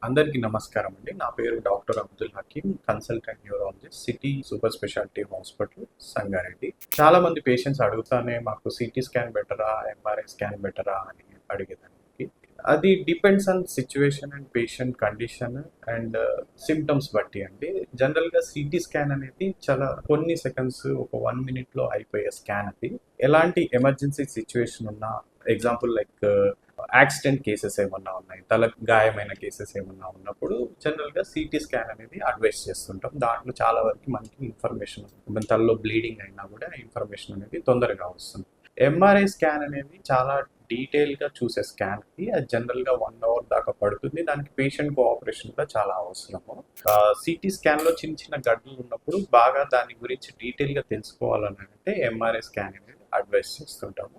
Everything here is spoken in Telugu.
అందరికీ నమస్కారం అండి. నా పేరు doctor Abdul Hakim, consultant neurologist, city super speciality hospital, Sangareddy. చాలా మంది పేషెంట్స్ అడుగుతానే మాకు సిటీ స్కాన్ బెటరా, ఎంఆర్ఐ స్కాన్ బెటరా అని అడిగేదానికి. అది depends on situation and patient condition and symptoms బట్టి అండి. జనరల్‌గా సిటీ స్కాన్ అనేది చాలా కొన్ని సెకండ్స్, ఒక 1 మినిట్‌లో అయిపోయే స్కాన్ అది. ఎలాంటి ఎమర్జెన్సీ సిచ్యువేషన్ ఉన్నా, ఎగ్జాంపుల్ లైక్ యాక్సిడెంట్ కేసెస్ ఏమన్నా ఉన్నాయి, తలకు గాయమైన కేసెస్ ఏమన్నా ఉన్నప్పుడు జనరల్‌గా సిటీ స్కాన్ అనేది అడ్వైస్ చేస్తుంటాం. దాంట్లో చాలా వరకు మనకి ఇన్ఫర్మేషన్ మన తలలో బ్లీడింగ్ అయినా కూడా ఇన్ఫర్మేషన్ అనేది తొందరగా వస్తుంది. ఎంఆర్ఐ స్కాన్ అనేది చాలా డీటెయిల్‌గా చూసే స్కాన్‌కి అది జనరల్‌గా 1 అవర్ దాకా పడుతుంది. దానికి పేషెంట్ కోఆపరేషన్ కూడా చాలా అవసరము. సిటీ స్కాన్‌లో చిన్న చిన్న గడ్డలు ఉన్నప్పుడు బాగా దాని గురించి డీటెయిల్‌గా తెలుసుకోవాలని అంటే ఎంఆర్ఐ స్కాన్ అనేది అడ్వైస్ చేస్తుంటాము.